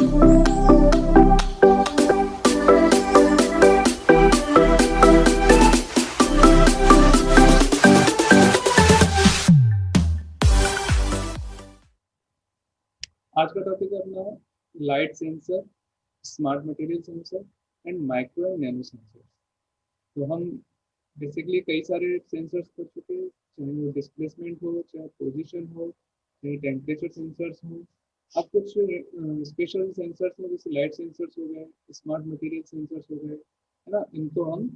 आज का टॉपिक है अपना light sensor, smart material sensor and micro and nano sensor. तो हम बेसिकली कई सारे सेंसर्स कर चुके हैं, चाहे वो डिस्प्लेसमेंट हो, चाहे पोजीशन हो, चाहे टेम्परेचर सेंसर्स हो। अब कुछ स्पेशल सेंसर्स हैं, जैसे लाइट सेंसर्स हो गए, स्मार्ट मटेरियल सेंसर्स हो गए, है ना, इनको हम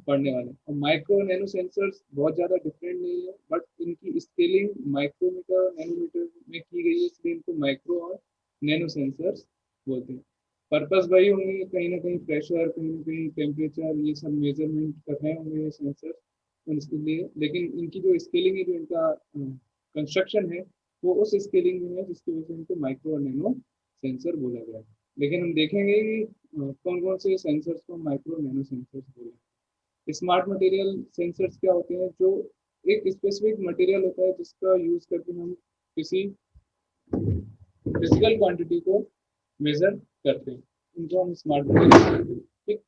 पढ़ने वाले हैं। और माइक्रो नैनो सेंसर्स बहुत ज़्यादा डिफरेंट नहीं है, बट इनकी स्केलिंग माइक्रोमीटर नैनोमीटर में की गई है, इसलिए इनको माइक्रो और नैनो सेंसर्स बोलते हैं। पर्पस वही होंगे, कहीं ना कहीं प्रेशर, कहीं ना कहीं टेम्परेचर, ये सब मेजरमेंट कर रहे होंगे ये सेंसर इसके लिए। लेकिन इनकी जो स्केलिंग है, जो इनका कंस्ट्रक्शन है, वो उस स्केलिंग में है जिसकी वजह से इनको माइक्रो और नैनो सेंसर बोला गया है। लेकिन हम देखेंगे कि कौन कौन से सेंसर्स को माइक्रो और नैनो सेंसर्स बोले। स्मार्ट मटेरियल सेंसर्स क्या होते हैं? जो एक स्पेसिफिक मटेरियल होता है जिसका यूज करके हम किसी फिजिकल क्वांटिटी को मेजर करते हैं, इनको हम स्मार्ट मटेरियल। ठीक,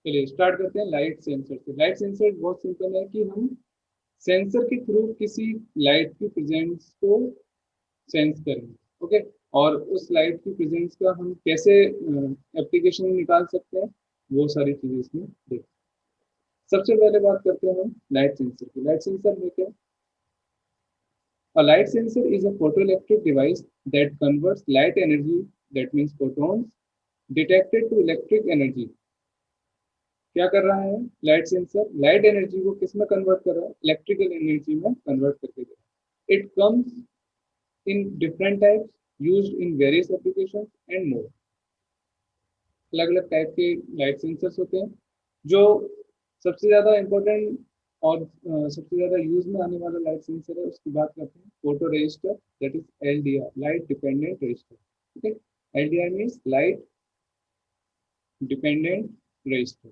चलिए स्टार्ट करते हैं लाइट सेंसर से। लाइट सेंसर बहुत सिंपल है कि हम सेंसर के थ्रू किसी लाइट की प्रेजेंस को सेंस करेंगे। ओके, और उस लाइट की प्रेजेंस का हम कैसे एप्लीकेशन निकाल सकते हैं, वो सारी चीजें इसमें देखते हैं। सबसे पहले बात करते हैं हम लाइट सेंसर की। लाइट सेंसर में क्या? A light sensor is a photoelectric device that converts light energy, that means photons, detected to electric energy। क्या कर रहा है लाइट सेंसर? लाइट एनर्जी को किस में कन्वर्ट कर रहा है? इलेक्ट्रिकल एनर्जी में कन्वर्ट करके दे रहा है। It comes in different types, used in various applications and more. अलग अलग टाइप के लाइट सेंसर्स होते हैं। जो सबसे ज़्यादा इम्पोर्टेंट और सबसे ज़्यादा यूज में आने वाला लाइट सेंसर है, उसकी बात करते हैं photo register, that is LDR, light dependent register. ठीक है, LDR means light dependent register.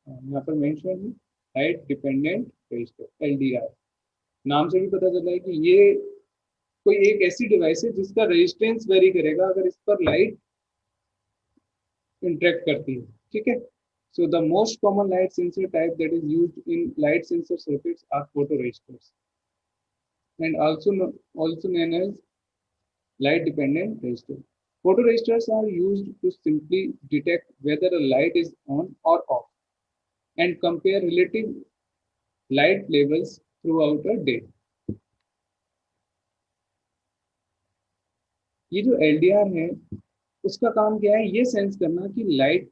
यहाँ पर मेंशन है लाइट डिपेंडेंट रजिस्टर, एलडीआर। नाम से भी पता चल रहा है कि ये कोई एक ऐसी डिवाइस है जिसका रेजिस्टेंस वेरी करेगा अगर इस पर लाइट इंटरेक्ट करती है। ठीक है, so the most common light sensor type that is used in light sensor circuits are photoresistors and also known as light dependent resistors. Photoresistors are used to simply detect whether a light is on or off and compare relative light levels throughout a day. ये जो LDR है, उसका काम क्या है? ये sense करना कि लाइट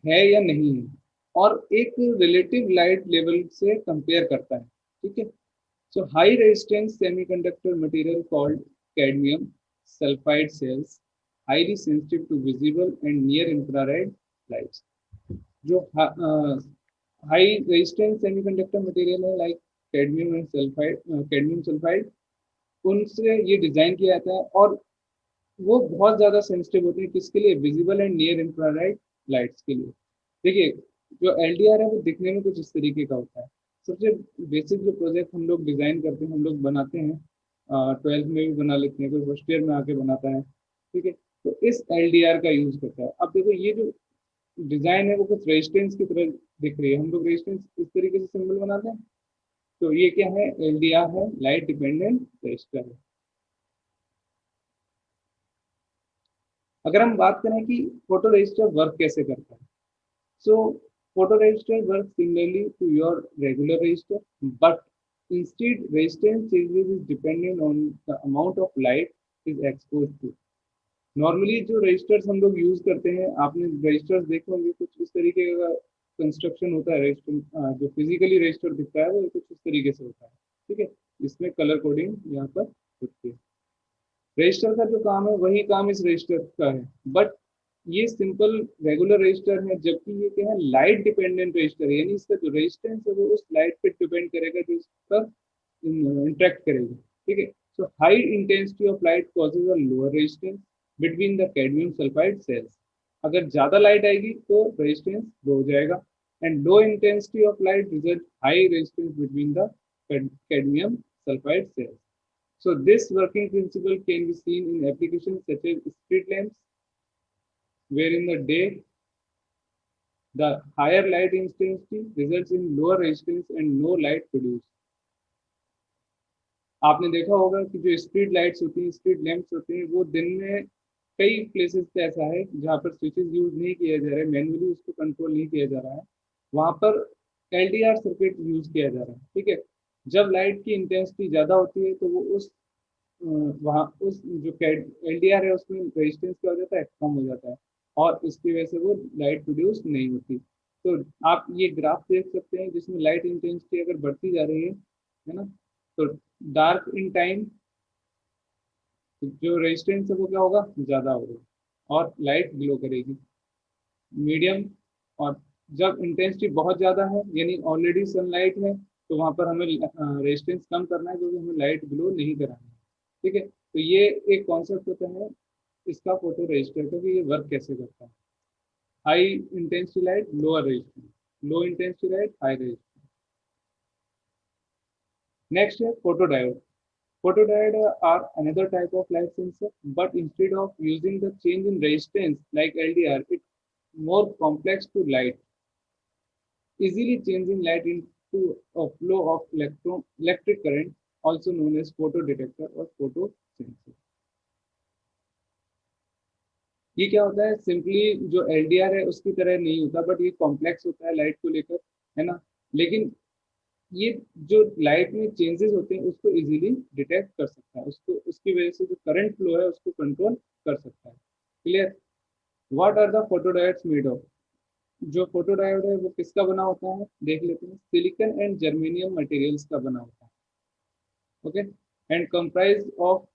है या नहीं है, और एक रिलेटिव लाइट लेवल से कंपेयर करता है। ठीक है, so high resistance semiconductor material called cadmium sulphide cells highly sensitive to visible and near infrared lights. जो हाई रेजिस्टेंस सेमीकंडक्टर मटेरियल है, like cadmium and sulphide, cadmium sulphide, उनसे ये design किया जाता है, और वो बहुत ज़्यादा सेंसिटिव होते हैं किसके लिए? Visible and near infrared lights के लिए। देखिए, जो एलडीआर है वो दिखने में कुछ इस तरीके का होता है। सबसे बेसिक जो प्रोजेक्ट हम लोग डिज़ाइन करते हैं, हम लोग बनाते हैं, 12th में भी बना लेते हैं, कोई फर्स्ट ईयर में आके बनाता है। ठीक है, तो इस एलडीआर का यूज़ करता है। अब देखो, ये जो डिज़ाइन है वो कुछ रेजिस्टेंस की तरह दिख रही है। हम लोग रेजिस्टेंस इस तरीके से सिंबल बनाते हैं, तो ये क्या है? एलडीआर है, लाइट डिपेंडेंट रजिस्टर है। अगर हम बात करें कि फोटो रजिस्टर वर्क कैसे करता है, so photoresistor works similarly to your regular resistor, but instead resistance changes is dependent on the amount of light is exposed to। Normally जो रजिस्टर्स हम लोग यूज करते हैं, आपने रजिस्टर्स देखे होंगे, कुछ इस तरीके का कंस्ट्रक्शन होता है रजिस्टर। जो फिजिकली रजिस्टर दिखता है वो कुछ इस तरीके से होता है। ठीक है, इसमें कलर कोडिंग यहाँ पर होती है। रजिस्टर का जो काम है वही काम इस रजिस्टर का है, बट ये सिंपल रेगुलर रजिस्टर है, जबकि ये क्या है? लाइट डिपेंडेंट रजिस्टर है, यानी इसका जो रेजिस्टेंस है वो उस लाइट पे डिपेंड करेगा जो इस पर इंटरेक्ट करेगा। ठीक है, so high intensity of light causes a lower resistance between the cadmium sulphide cells. अगर ज्यादा लाइट आएगी तो रेजिस्टेंस लो हो जाएगा, and low intensity of light result high resistance between the cadmium sulphide cells. So this working principle can be seen in applications such as street lamps, where in the day the higher light intensity results in lower resistance and no light produced. आपने देखा होगा कि जो street lights होती हैं, street lamps होते हैं, वो दिन में कई प्लेसेस पे ऐसा है जहाँ पर स्विचेस यूज नहीं किया जा रहा है, मैनुअली उसको कंट्रोल नहीं किया जा रहा है, वहां पर एलडीआर सर्किट यूज किया जा रहा है। ठीक है, जब लाइट की इंटेंसिटी ज्यादा होती है तो वो उस वहाँ उस जो एलडीआर है उसमें रेजिस्टेंस क्या हो जाता है, कम हो जाता है, और इसकी वजह से वो लाइट प्रोड्यूस नहीं होती। तो आप ये ग्राफ देख सकते हैं जिसमें लाइट इंटेंसिटी अगर बढ़ती जा रही है ना, तो डार्क इन टाइम जो रेजिस्टेंस है वो क्या होगा, ज्यादा होगा और लाइट ग्लो करेगी। मीडियम, और जब इंटेंसिटी बहुत ज्यादा है यानी ऑलरेडी सनलाइट है, तो वहां पर हमें रेजिस्टेंस कम करना है क्योंकि हमें लाइट ग्लो नहीं कराना है। ठीक है, तो ये एक कॉन्सेप्ट होता है इसका फोटो रजिस्टर का कि ये वर्क कैसे करता है। High intensity light lower resistance, low intensity light high resistance. Next है photodiode. Photodiode are another type of light sensor, but instead of using the change in resistance like LDR, it's more complex to light, easily changing light into a flow of electric current, also known as photodetector or photo sensor. ये क्या होता है, simply जो LDR है उसकी तरह नहीं होता, बट ये कॉम्प्लेक्स होता है लाइट को लेकर, है ना। लेकिन ये जो लाइट में चेंजेस होते हैं उसको इजीली डिटेक्ट कर सकता है, उसको उसकी वजह से जो करंट फ्लो है उसको कंट्रोल कर सकता है। Clear. What are the photodiodes made of. जो फोटोडायोड है वो किसका बना होता है, देख लेते हैं। सिलिकॉन एंड जर्मेनियम मटेरियल्स का बना होता है। Okay, and comprise of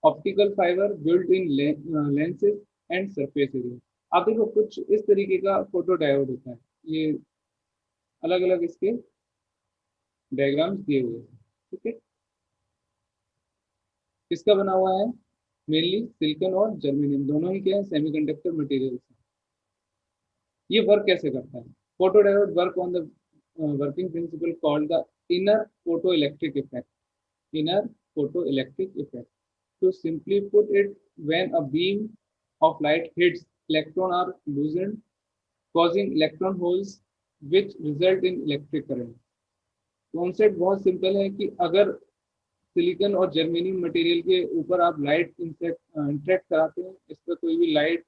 optical fibre built in lenses and surface area. आप देखो कुछ इस तरीके का फोटोडायोड होता है, ये अलग अलग इसके डायग्राम्स दिए हुए हैं। ठीक है, किसका बना हुआ है, मेनली सिलिकॉन और जर्मेनियम, दोनों ही क्या है, सेमीकंडक्टर मटेरियल्स हैं। ये वर्क कैसे करता है, photodiode work on the working principle called the inner photo electric effect. Inner photo electric effect, to simply put it, when a beam of light hits, electrons are loosened, causing electron holes which result in electric current। Concept बहुत simple है कि अगर silicon और germanium material के ऊपर आप light interact कराते हैं, इस पर कोई भी लाइट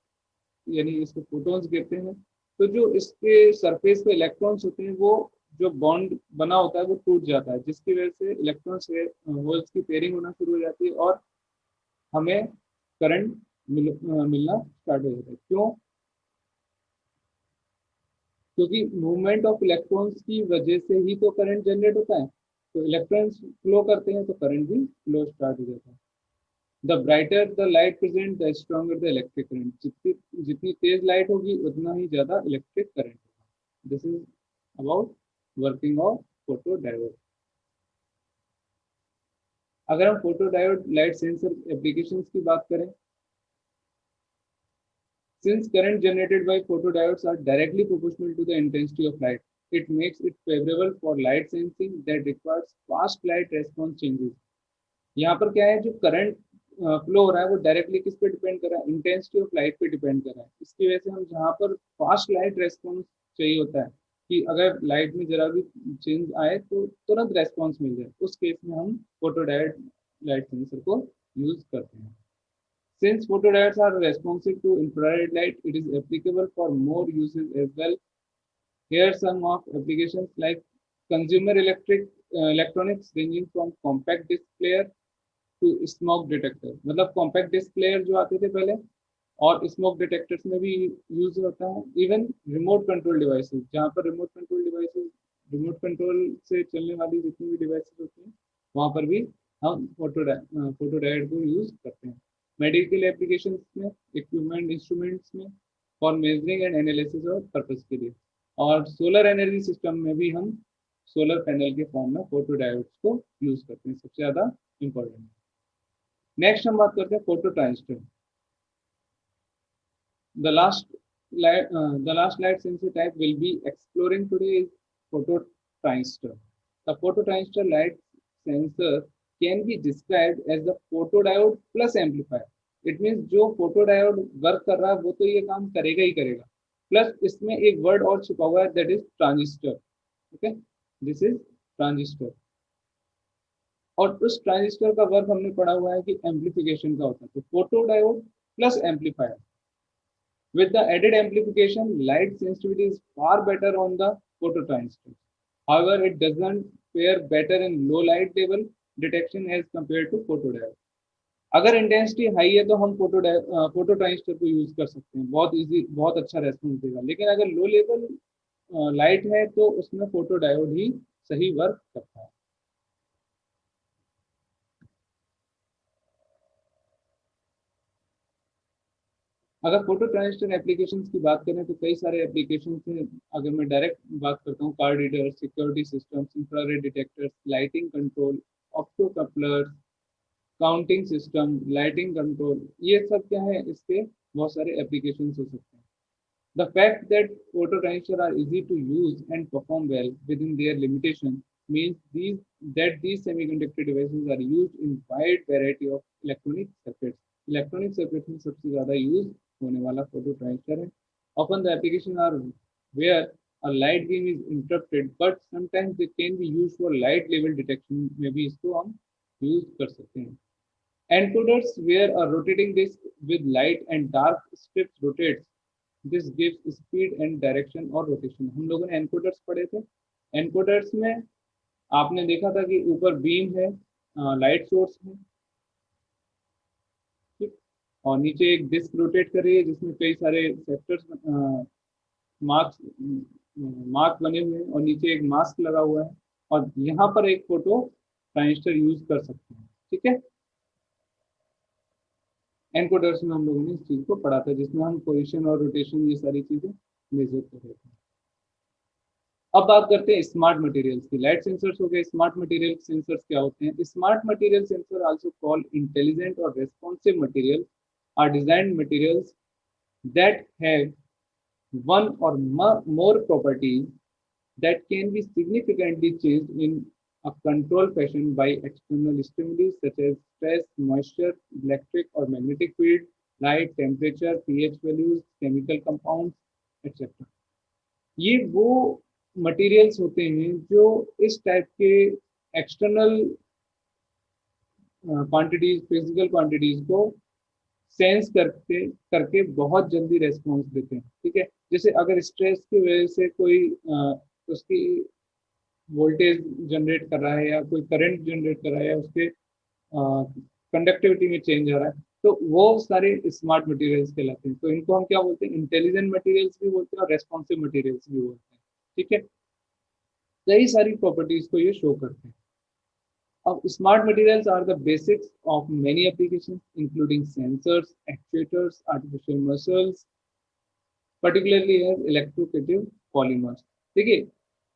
यानी इसको फोटॉन्स गिरते हैं, तो जो इसके सरफेस पे इलेक्ट्रॉन्स होते हैं वो जो बॉन्ड बना होता है वो टूट जाता है, जिसकी वजह से इलेक्ट्रॉन्स होल्स की पेयरिंग होना शुरू हो जाती है और हमें करंट मिलना स्टार्ट हो जाता है। क्यों, क्योंकि मूवमेंट ऑफ इलेक्ट्रॉन्स की वजह से ही तो करंट जनरेट होता है, तो इलेक्ट्रॉन्स फ्लो करते हैं तो करंट भी फ्लो स्टार्ट हो जाता है। The brighter the light present the stronger the electric current. जितनी जितनी तेज लाइट होगी उतना ही ज्यादा इलेक्ट्रिक करंट होगा। This is about working of photo diode. अगर हम photo diode light sensor applications की बात करें, since current generated by photodiodes are directly proportional to the intensity of light, it makes it favorable for light sensing that requires fast light response changes। यहाँ पर क्या है, जो current flow हो रहा है वो डायरेक्टली किस पे डिपेंड कर रहा है, इंटेंसिटी ऑफ लाइट पे डिपेंड कर रहा है। इसकी वजह से हम जहाँ पर फास्ट लाइट रेस्पॉन्स चाहिए होता है कि अगर लाइट में जरा भी चेंज आए तो तुरंत रेस्पॉन्स मिल जाए, उस केस में हम फोटोडायोड लाइट सेंसर को यूज करते हैं। Since photodiodes are responsive to infrared light, it is applicable for more uses as well. Here some of applications like consumer electronics ranging from compact disc player to smoke detector। मतलब compact disc player जो आते थे पहले और smoke detectors में भी use होता है। इवन रिमोट कंट्रोल डिवाइसेस, जहाँ पर remote control devices, remote control से चलने वाली जितनी भी डिवाइसेस होती हैं वहाँ पर भी हम फोटोडायोड को यूज करते हैं। मेडिकल एप्लीकेशंस में, इक्विपमेंट इंस्ट्रूमेंट्स में, फॉर मेजरिंग एंड एनालिसिस और पर्पस के लिए, और सोलर एनर्जी सिस्टम में भी हम सोलर पैनल के फॉर्म में फोटोडायोड्स को यूज करते हैं, सबसे ज्यादा इंपॉर्टेंट। नेक्स्ट हम बात करते हैं photo transistor. The last light sensor type will be exploring today is phototransistor. The phototransistor light sensor can be described as the photodiode plus amplifier. It means जो photodiode वर्क कर रहा है वो तो ये काम करेगा ही करेगा, प्लस इसमें एक वर्ड और छुपा हुआ है, that is transistor. Okay, this is transistor. और उस ट्रांजिस्टर का वर्क हमने पढ़ा हुआ है कि एम्पलीफिकेशन का होता है. तो photodiode plus amplifier. With the added amplification, light sensitivity is far better on the phototransistor. However, it doesn't fare better in low light level detection as compared to photodiode. अगर इंटेंसिटी हाई है तो हम photo transistor को use कर सकते हैं, बहुत easy, बहुत अच्छा रेस्पॉन्स देगा. लेकिन अगर लो लेवल लाइट है तो उसमें फोटो डायोड ही सही वर्क करता है. अगर फोटो ट्रांजिस्टर एप्लीकेशंस की बात करें तो कई सारे एप्लीकेशंस हैं. अगर मैं डायरेक्ट बात करता हूँ, card reader, security systems, infrared detectors, lighting control, opto couplers, counting system, lighting control, ये सब क्या है, इसके बहुत सारे एप्लीकेशंस हो सकते हैं. The fact that photo transistors are easy to use and perform well within their limitation means these semiconductor devices are used in wide variety of electronic circuits. Electronic circuits में सबसे ज़्यादा यूज होने वाला photo transistor है. Often the applications are where a light beam is interrupted, but sometimes they can be used for light level detection. में भी इसको हम यूज कर सकते हैं. Encoders where a rotating disc with light and dark strips rotates. This gives speed and direction और rotation. हम लोगों ने एनकोडर्स पढ़े थे. एनकोडर्स में आपने देखा था कि ऊपर बीम है, लाइट सोर्स है, ठीक, और नीचे एक डिस्क रोटेट कर रही है जिसमें कई सारे सेक्टर्स मार्क्स मार्क बने हुए हैं और नीचे एक मास्क लगा हुआ है, और यहाँ पर एक फोटो ट्रांजिस्टर यूज कर सकते हैं. ठीक है, एनकोडर्स में हम लोगों ने इस चीज को पढ़ा था जिसमें हम पोजीशन और रोटेशन ये सारी चीजें मेजर कर रहे थे. अब बात करते हैं स्मार्ट मटेरियल्स की. लाइट सेंसर्स हो गए. स्मार्ट मटेरियल सेंसर्स क्या होते हैं? Smart material sensor also called intelligent or responsive material are designed materials that have one or more properties that can be significantly changed in a controlled fashion by external stimuli such as stress, moisture, electric or magnetic field, light, temperature, pH values, chemical compounds, etc. ये वो materials होते हैं जो इस type के external quantities, physical quantities को sense करके करके बहुत जल्दी रेस्पॉन्स देते हैं. ठीक है, जैसे अगर स्ट्रेस की वजह से कोई उसकी वोल्टेज जनरेट कर रहा है या कोई करंट जनरेट कर रहा है या उसके कंडक्टिविटी में चेंज आ रहा है, तो वो सारे स्मार्ट मटेरियल्स कहलाते हैं. तो इनको हम क्या बोलते हैं? इंटेलिजेंट मटेरियल्स भी बोलते हैं और रेस्पॉन्सिव मटेरियल्स भी बोलते हैं. ठीक है, कई सारी प्रॉपर्टीज को ये शो करते हैं. अब smart materials are the basics of many applications including sensors, actuators, artificial muscles, particularly as electroactive polymers. देखिए,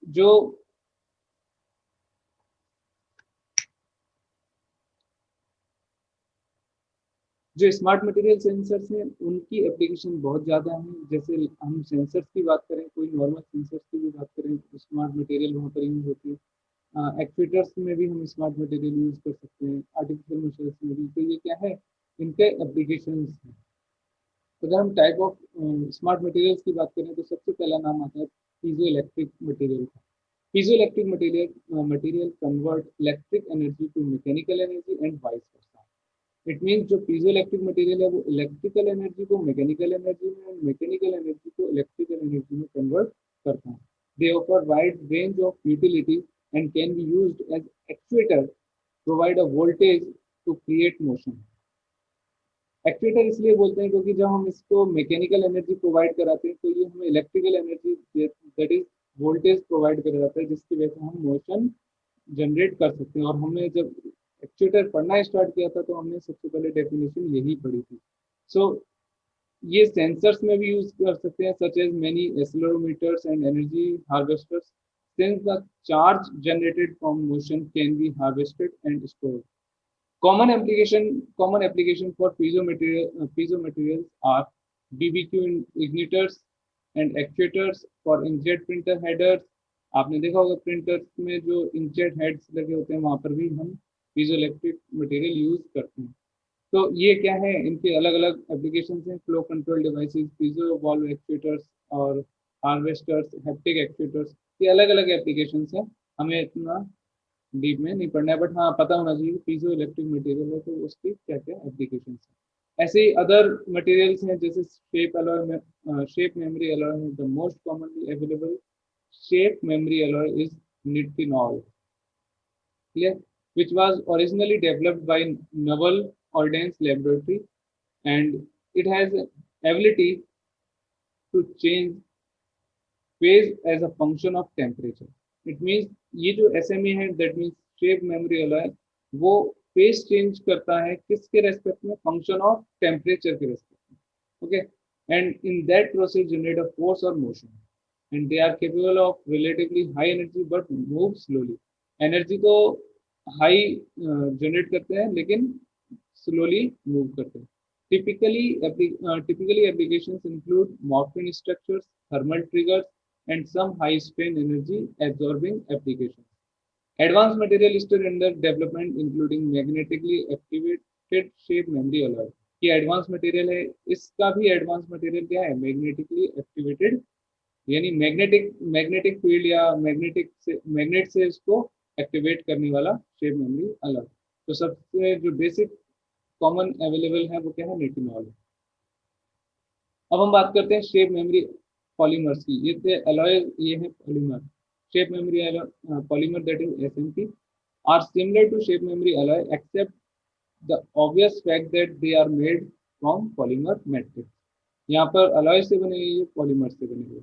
जो स्मार्ट मटेरियल सेंसर्स हैं उनकी एप्लीकेशन बहुत ज़्यादा है. जैसे हम सेंसर्स की बात करें, कोई नॉर्मल सेंसर्स की भी बात करें तो स्मार्ट मटेरियल वहाँ पर यूज होती है. एक्चुएटर्स में भी हम स्मार्ट मटेरियल यूज कर सकते हैं, आर्टिफिशियल मसल्स में भी. तो ये क्या है, इनके एप्लीकेशंस हैं. अगर हम टाइप ऑफ स्मार्ट मटेरियल्स की बात करें तो सबसे पहला नाम आता है पीजो इलेक्ट्रिक मटेरियल का. Piezo electric material convert electric energy to mechanical energy and vice versa. It means जो पीजो इलेक्ट्रिक मटेरियल है वो इलेक्ट्रिकल एनर्जी को मैकेनिकल एनर्जी में और मैकेनिकल एनर्जी को इलेक्ट्रिकल एनर्जी में कन्वर्ट करता है. They offer wide range of utility and can be used as actuator, provide a voltage to create motion. Actuator इसलिए बोलते हैं क्योंकि जब हम इसको मैकेनिकल एनर्जी प्रोवाइड कराते हैं तो ये हमें electrical energy, that is voltage, provide कराता है जिसकी वजह से हम मोशन जनरेट कर सकते हैं. और हमने जब एक्चुएटर पढ़ना स्टार्ट किया था तो हमने सबसे पहले डेफिनेशन यही पढ़ी थी. सो ये सेंसर्स में भी यूज कर सकते हैं, such as many accelerometers and energy harvesters, since the charge generated from motion can be harvested and stored. Common application for piezo materials are BBQ igniters and actuators for inkjet printer headers. आपने देखा होगा printers में जो inkjet heads लगे होते हैं वहां पर भी हम पीजो इलेक्ट्रिक मटेरियल यूज करते हैं। तो ये क्या है, इनके अलग अलग एप्लीकेशन हैं, flow control devices, piezo valve actuators और हार्वेस्टर्स, हैप्टिक एक्चुएटर्स, ये अलग अलग एप्लीकेशन हैं। हमें इतना डीप में नहीं पढ़ना है, बट हाँ पता होना चाहिए पीजो इलेक्ट्रिक मटेरियल है तो उसकी क्या क्या एप्लीकेशन है। ऐसे ही अदर मटेरियल्स हैं जैसे शेप अलॉय में, शेप मेमोरी अलॉय में the most commonly available shape memory alloy is nitinol, clear, which was originally developed by Naval Ordnance Laboratory, and it has ability to change phase as a function of temperature. It means ये जो SMA है, that means shape memory alloy, वो phase change करता है किसके respect में, function of temperature के respect में, okay, and in that process generate a force or motion, and they are capable of relatively high energy but move slowly. Energy तो high generate करते हैं लेकिन स्लोली मूव करते हैं। Typically applications include morphine structures, thermal triggers, and some high strain energy absorbing applications. Advanced material still under development including magnetically activated shape memory alloy. ये advance material है, इसका भी advance material क्या है, magnetically activated, यानी magnetic field या magnet से इसको एक्टिवेट करने वाला शेप मेमोरी अलग। तो सबसे जो बेसिक कॉमन अवेलेबल है वो क्या है, निटिनॉल। अब हम बात करते हैं शेप मेमोरी पॉलीमर्स की। ये थे एलॉय, ये है polymer. Shape memory polymer that is SMP are similar to shape memory alloy except the obvious fact that they are made from polymer matrix. यहाँ पर अलॉय से बने हुए, पॉलीमर से बने हुए,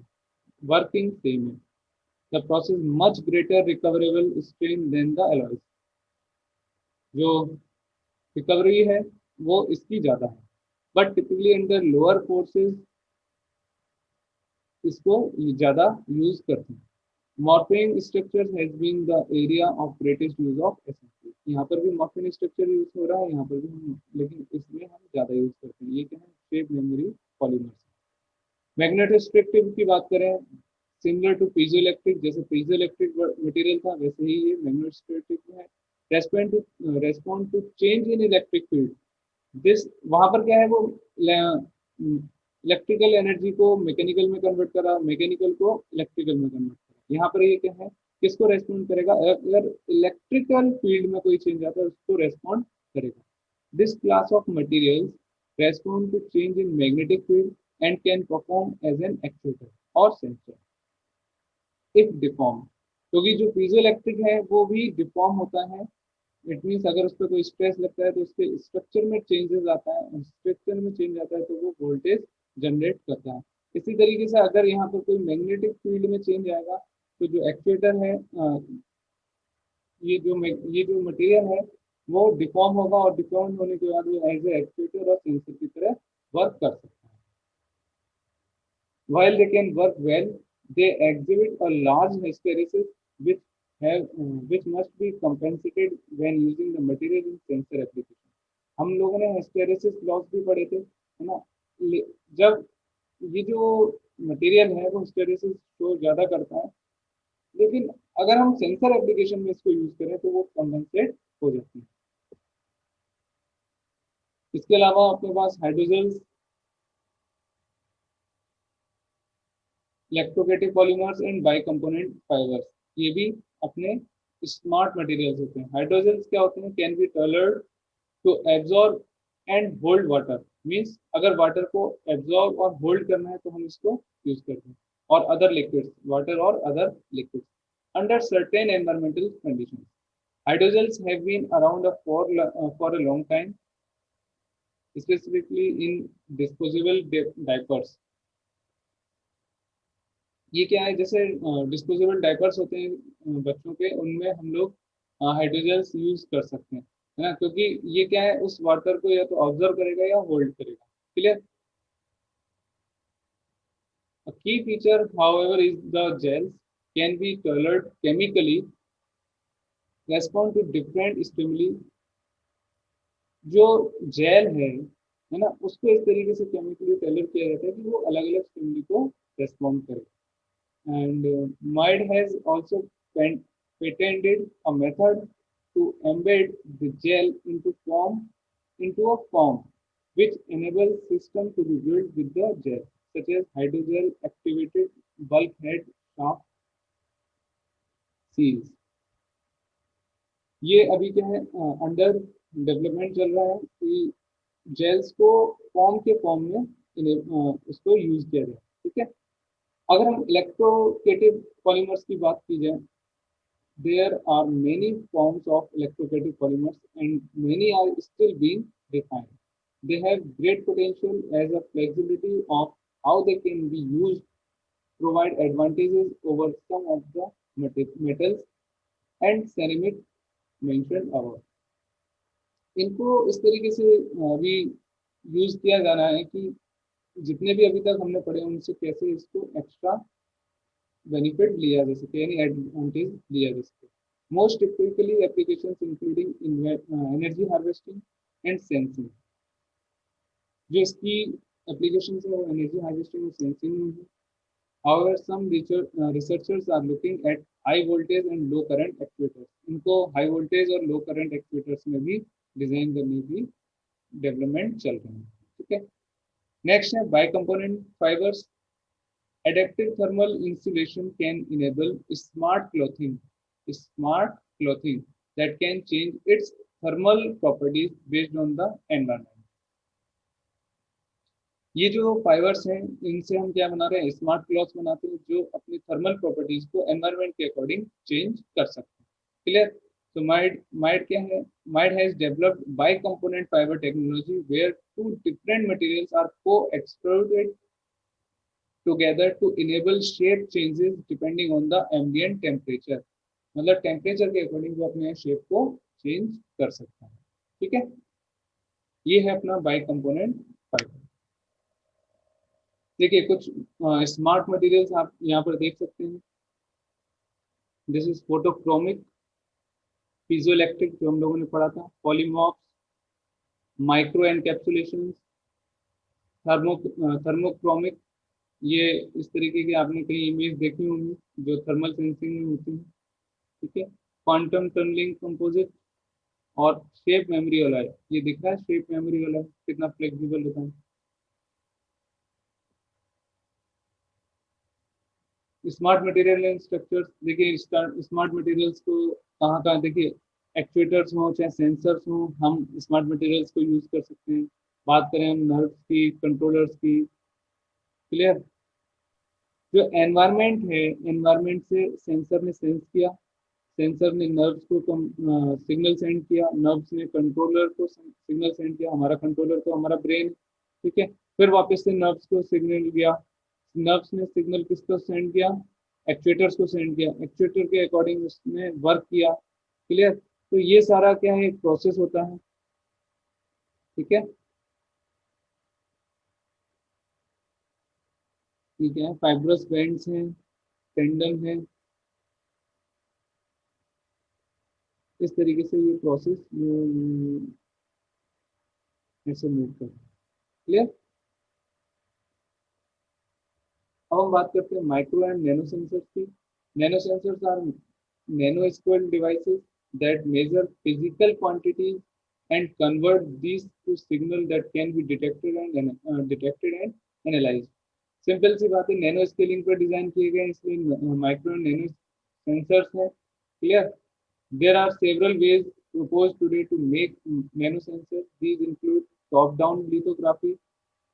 वर्किंग सेम है। The process much greater recoverable strain than the alloys। जो रिकवरी है वो इसकी ज़्यादा है, but typically under lower forces इसको ज़्यादा यूज करते हैं। Morphing structure has been the area of greatest use of SMP. यहाँ पर भी मॉर्फिंग स्ट्रक्चर यूज हो रहा है, यहाँ पर भी हम, लेकिन इसमें हम ज़्यादा यूज करते हैं। ये क्या है, शेप मेमोरी पॉलीमर्स। मैग्नेटोस्ट्रिक्टिव की बात करें, सिमिलर टू पीजो इलेक्ट्रिक, जैसे पीजो इलेक्ट्रिक मटेरियल था वैसे ही ये मैग्नेटोस्ट्रिक्टिव है। Respond to change in electric field, this वहां पर क्या है, वो इलेक्ट्रिकल एनर्जी को मैकेनिकल में कन्वर्ट करा, मैकेनिकल को इलेक्ट्रिकल में कन्वर्ट करा। यहाँ पर ये क्या है, किसको रेस्पॉन्ड करेगा, अगर इलेक्ट्रिकल फील्ड में कोई चेंज आता है उसको रेस्पॉन्ड करेगा। This class of materials respond to change in magnetic field and can perform as an actuator or sensor if deformed। क्योंकि जो पीजो इलेक्ट्रिक है वो भी डिफॉर्म होता है, इट मीन्स अगर उस पर कोई स्ट्रेस लगता है तो उसके स्ट्रक्चर में चेंजेस आता है, स्ट्रक्चर में चेंज आता है तो वो वोल्टेज जनरेट करता है। इसी तरीके से अगर यहाँ पर कोई मैग्नेटिक फील्ड में चेंज आएगा तो जो एक्चुएटर है, ये जो मटेरियल है वो डिफॉर्म होगा, और डिफॉर्म होने के बाद वो एज ए एक्चुएटर और सेंसर की तरह वर्क कर सकता है। While they can work well, they exhibit a large hysteresis which which must be compensated when using the material in sensor application। हम लोगों ने hysteresis लॉस भी पढ़े थे, है ना। जब ये जो मटेरियल है वो hysteresis शो ज़्यादा करता है, लेकिन अगर हम सेंसर एप्लीकेशन में इसको यूज करें तो वो कंपनसेट हो जाती है। इसके अलावा अपने पास hydrogels, electroactive polymers and bicomponent fibres, ये भी अपने स्मार्ट मटेरियल्स होते हैं। हाइड्रोजल्स क्या होते हैं, can be tailored to absorb and hold water, means अगर वाटर को एब्जॉर्ब और होल्ड करना है तो हम इसको यूज करते हैं, और अदर लिक्विड्स, वाटर और other liquids under certain environmental conditions. Hydrogels have been around for a long time, specifically in disposable diapers। ये क्या है, जैसे डिस्पोजेबल डायपर्स होते हैं बच्चों के, उनमें हम लोग हाइड्रोजल्स यूज कर सकते हैं, है ना, क्योंकि ये क्या है, उस वाटर को या तो ऑब्जर्व करेगा या होल्ड करेगा। Clear. A key feature, however, is the gels can be colored chemically, respond to different stimuli। जो जेल है ना, उसको इस तरीके से केमिकली कलर किया जाता है कि वो अलग अलग स्टिमुली को रेस्पॉन्ड करे। And MIDE has also patented a method to embed the gel into a form which enables system to be built with the gel, such as hydrogel activated bulkhead shaft seals. ये अभी क्या है, under development चल रहा है कि gels को form के फॉर्म में इसको यूज किया जाए। ठीक है, अगर हम इलेक्ट्रोकेटिव पॉलीमर्स की बात की जाए, there are many forms of electrostatic polymers and many are still being refined. They have great potential as a flexibility of how they can be used, provide advantages over some of the metals and ceramic mentioned above. इनको इस तरीके से अभी use किया जाना है कि जितने भी अभी तक हमने पढ़े उनसे कैसे इसको एक्स्ट्रा बेनिफिट लिया जा सके, यानी एडवांटेज लिया जा सके। Most typically applications including energy harvesting and sensing. जो इसकी applications है वो energy harvesting और sensing में है। However, some researchers are looking at high voltage and low current actuators. इनको high voltage और low current actuators में भी डिजाइन करने की डेवलपमेंट चल रही है। ठीक है, नेक्स्ट है बाइकम्पोनेंट fibres. Adaptive thermal insulation can enable smart clothing that can change its thermal properties based on the environment. ये जो फाइबर्स हैं इनसे हम क्या बना रहे हैं, स्मार्ट क्लॉथ्स बनाते हैं जो अपनी थर्मल प्रॉपर्टीज को एनवायरनमेंट के अकॉर्डिंग चेंज कर सकते हैं। क्लियर? तो माइड क्या है, माइड has developed by component fiber technology where two different materials are को extruded together to enable shape changes depending on the ambient temperature. मतलब टेम्परेचर के अकॉर्डिंग वो अपने शेप को चेंज कर सकता है। ठीक है, ये है अपना बाई कंपोनेंट फाइबर। देखिए कुछ स्मार्ट मटेरियल्स आप यहाँ पर देख सकते हैं। दिस इज फोटोक्रोमिक, पीजोइलेक्ट्रिक जो हम लोगों ने पढ़ा था, पॉलीमॉर्फ्स, माइक्रो एनकैप्सुलेशन, थर्मोक्रोमिक, ये इस तरीके की आपने कई इमेज देखी होंगी जो थर्मल सेंसिंग में होती है। ठीक है, क्वांटम टनलिंग कंपोजिट और शेप मेमोरी वाला है, ये दिख रहा है शेप मेमोरी वाला कितना फ्लेक्सिबल होता है। स्मार्ट मटेरियल एंड स्ट्रक्चर्स, देखिए स्मार्ट मटेरियल्स को कहाँ कहाँ, देखिए एक्चुएटर्स हो चाहे सेंसर्स हो, हम स्मार्ट मटेरियल्स को यूज कर सकते हैं। बात करें हम नर्व्स की, कंट्रोलर्स की। क्लियर? जो एनवायरनमेंट है, एनवायरनमेंट से सेंसर ने सेंस किया, सेंसर ने नर्व्स को सिग्नल सेंड किया, नर्व्स ने कंट्रोलर को सिग्नल सेंड किया, हमारा कंट्रोलर तो हमारा ब्रेन। ठीक है, फिर वापस से नर्व्स को सिग्नल किया, नर्व्स ने सिग्नल किसको सेंड किया, एक्चुएटर्स को सेंड किया, एक्चुएटर के अकॉर्डिंग उसने वर्क किया। क्लियर? तो ये सारा क्या है, एक प्रोसेस होता है। ठीक है, ठीक है, फाइब्रस बैंड्स हैं, टेंडन है, इस तरीके से ये प्रोसेस ऐसे मूव करता है। क्लियर? अब हम बात करते हैं माइक्रो एंड नैनो सेंसर्स की। Nano sensors are nano scale devices that measure physical quantities and convert these to signal that can be detected and analyzed. Simple सी बात है, नैनो स्केलिंग पर डिजाइन किए गए इसलिए माइक्रो एंड नैनो सेंसर्स है। Clear? There are several ways proposed today to make nanosensors. These include top-down lithography,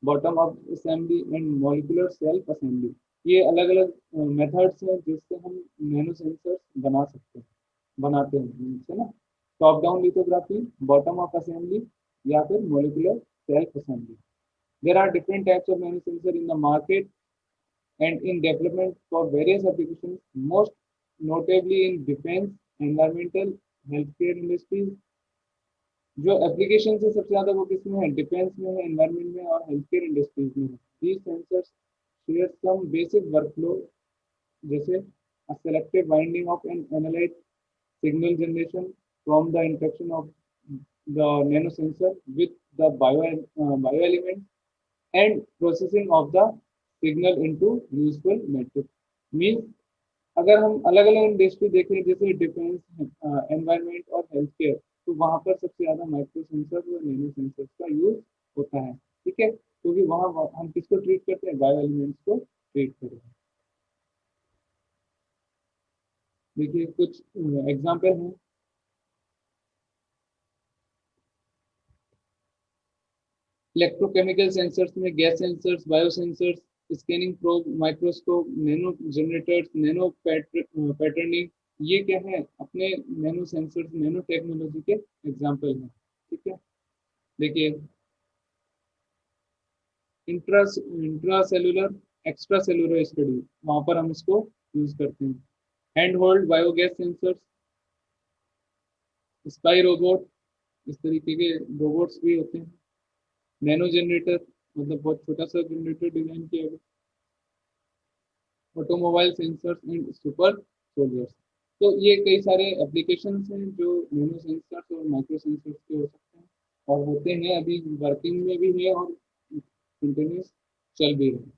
bottom-up assembly, and molecular self-assembly. ये अलग अलग मेथड्स हैं जिससे हम नैनो सेंसर्स बना सकते हैं, बनाते हैं, है ना। Top down lithography, bottom up assembly या फिर molecular self assembly. There are different types of nano sensor in the market and in development for various applications, most notably in defense, environmental, healthcare industries. जो application है सबसे ज्यादा वो किसमें है, defence में है, एनवायरमेंट में और हेल्थ केयर इंडस्ट्रीज में है। These sensors share some basic workflow जैसे a selective binding of an analyte, signal generation from the interaction of the nanosensor with the bioelement and processing of the signal into useful metrics. Means अगर हम अलग अलग industry देखें जैसे defence, environment और health care, तो वहाँ पर सबसे ज़्यादा माइक्रो सेंसर और नैनो सेंसर का यूज होता है। ठीक है, क्योंकि वहाँ हम किसको ट्रीट करते हैं, बायो एलिमेंट्स को ट्रीट करते हैं। देखिए कुछ एग्जाम्पल हैं। इलेक्ट्रोकेमिकल सेंसर्स में gas sensors, bio sensors, scanning probe, microscope, nano generators, nano patterning, ये क्या है, अपने नैनो सेंसर्स, नैनो टेक्नोलॉजी के एग्जाम्पल हैं। ठीक है, देखिए intra intra cellular, extra cellular study, वहां पर हम इसको यूज करते हैं। Hand hold biogas sensors, spy robot, इस तरीके के रोबोट्स भी होते हैं। नैनो जनरेटर, मतलब बहुत छोटा सा जनरेटर डिजाइन किया गया। Automobile sensors and super soldiers. तो ये कई सारे एप्लीकेशंस हैं जो नैनो सेंसर्स और माइक्रो सेंसर्स के हो सकते हैं, और होते हैं, अभी वर्किंग में भी है और कंटिन्यूस चल भी रहे हैं।